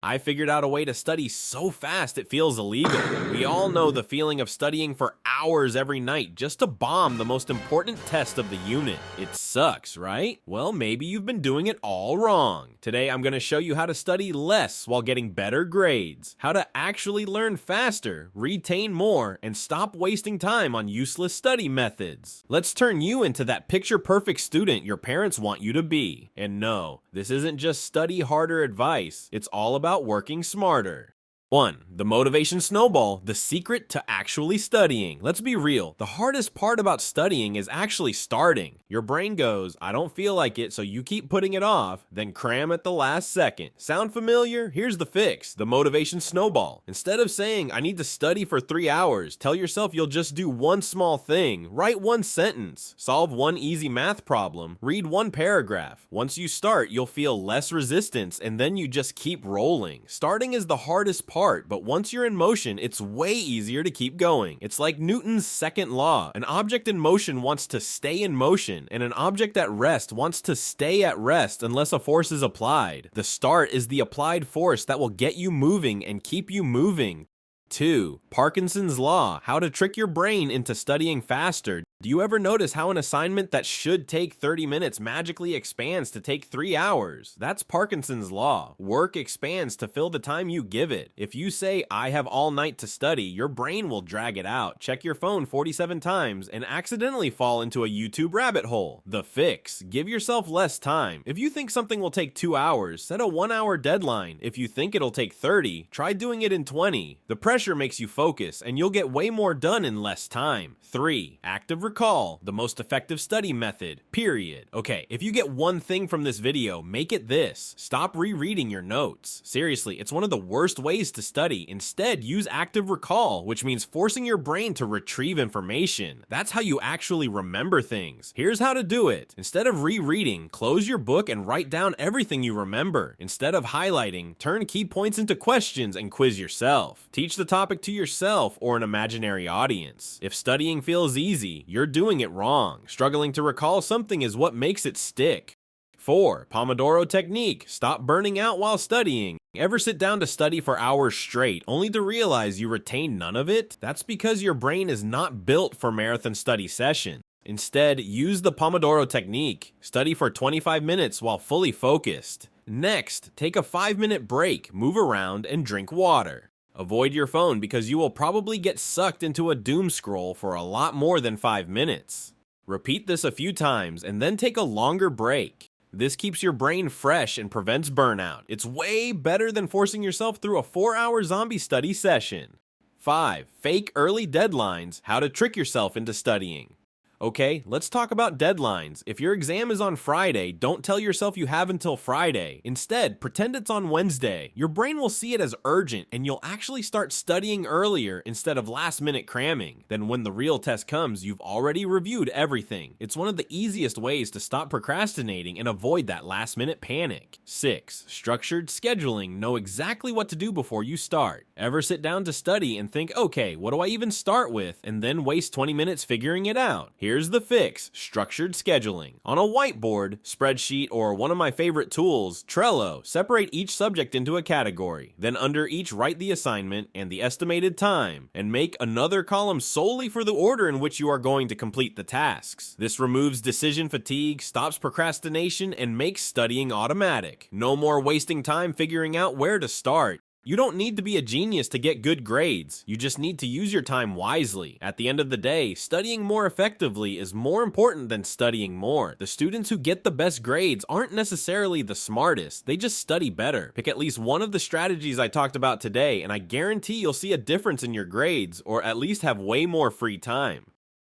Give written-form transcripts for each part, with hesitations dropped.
I figured out a way to study so fast it feels illegal. We all know the feeling of studying for hours every night just to bomb the most important test of the unit. It sucks, right? Well, maybe you've been doing it all wrong. Today, I'm going to show you how to study less while getting better grades, how to actually learn faster, retain more, and stop wasting time on useless study methods. Let's turn you into that picture-perfect student your parents want you to be. And no, this isn't just study harder advice. It's all about working smarter. 1. The motivation snowball, the secret to actually studying. Let's be real, the hardest part about studying is actually starting. Your brain goes, I don't feel like it, so you keep putting it off, then cram at the last second. Sound familiar? Here's the fix, the motivation snowball. Instead of saying, I need to study for 3 hours, tell yourself you'll just do one small thing, write one sentence, solve one easy math problem, read one paragraph. Once you start, you'll feel less resistance, and then you just keep rolling. Starting is the hardest part, but once you're in motion, it's way easier to keep going. It's like Newton's second law. An object in motion wants to stay in motion, and an object at rest wants to stay at rest unless a force is applied. The start is the applied force that will get you moving and keep you moving. 2. Parkinson's law, how to trick your brain into studying faster. Do you ever notice how an assignment that should take 30 minutes magically expands to take 3 hours? That's Parkinson's law. Work expands to fill the time you give it. If you say, I have all night to study, your brain will drag it out, check your phone 47 times, and accidentally fall into a YouTube rabbit hole. The fix: give yourself less time. If you think something will take 2 hours, set a 1-hour deadline. If you think it'll take 30, try doing it in 20. The pressure makes you focus, and you'll get way more done in less time. 3. Active recall, the most effective study method, period. Okay, if you get one thing from this video, make it this: stop rereading your notes. Seriously, it's one of the worst ways to study. Instead, use active recall, which means forcing your brain to retrieve information. That's how you actually remember things. Here's how to do it. Instead of rereading, close your book and write down everything you remember. Instead of highlighting, turn key points into questions and quiz yourself. Teach the topic to yourself or an imaginary audience. If studying feels easy, you're doing it wrong. Struggling to recall something is what makes it stick. 4. Pomodoro technique, stop burning out while studying. Ever sit down to study for hours straight, only to realize you retained none of it? That's because your brain is not built for marathon study sessions. Instead, use the Pomodoro technique. Study for 25 minutes while fully focused. Next, take a 5-minute break, move around, and drink water. Avoid your phone because you will probably get sucked into a doom scroll for a lot more than 5 minutes. Repeat this a few times and then take a longer break. This keeps your brain fresh and prevents burnout. It's way better than forcing yourself through a 4-hour zombie study session. 5. Fake early deadlines, how to trick yourself into studying. Okay, let's talk about deadlines. If your exam is on Friday, don't tell yourself you have until Friday. Instead, pretend it's on Wednesday. Your brain will see it as urgent, and you'll actually start studying earlier instead of last-minute cramming. Then when the real test comes, you've already reviewed everything. It's one of the easiest ways to stop procrastinating and avoid that last-minute panic. 6. Structured scheduling, know exactly what to do before you start. Ever sit down to study and think, okay, what do I even start with? And then waste 20 minutes figuring it out. Here's the fix: structured scheduling. On a whiteboard, spreadsheet, or one of my favorite tools, Trello, separate each subject into a category. Then under each write the assignment and the estimated time, and make another column solely for the order in which you are going to complete the tasks. This removes decision fatigue, stops procrastination, and makes studying automatic. No more wasting time figuring out where to start. You don't need to be a genius to get good grades. You just need to use your time wisely. At the end of the day, studying more effectively is more important than studying more. The students who get the best grades aren't necessarily the smartest. They just study better. Pick at least one of the strategies I talked about today, and I guarantee you'll see a difference in your grades, or at least have way more free time.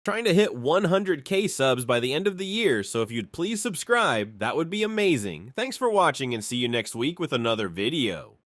Trying to hit 100K subs by the end of the year, so if you'd please subscribe, that would be amazing. Thanks for watching, and see you next week with another video.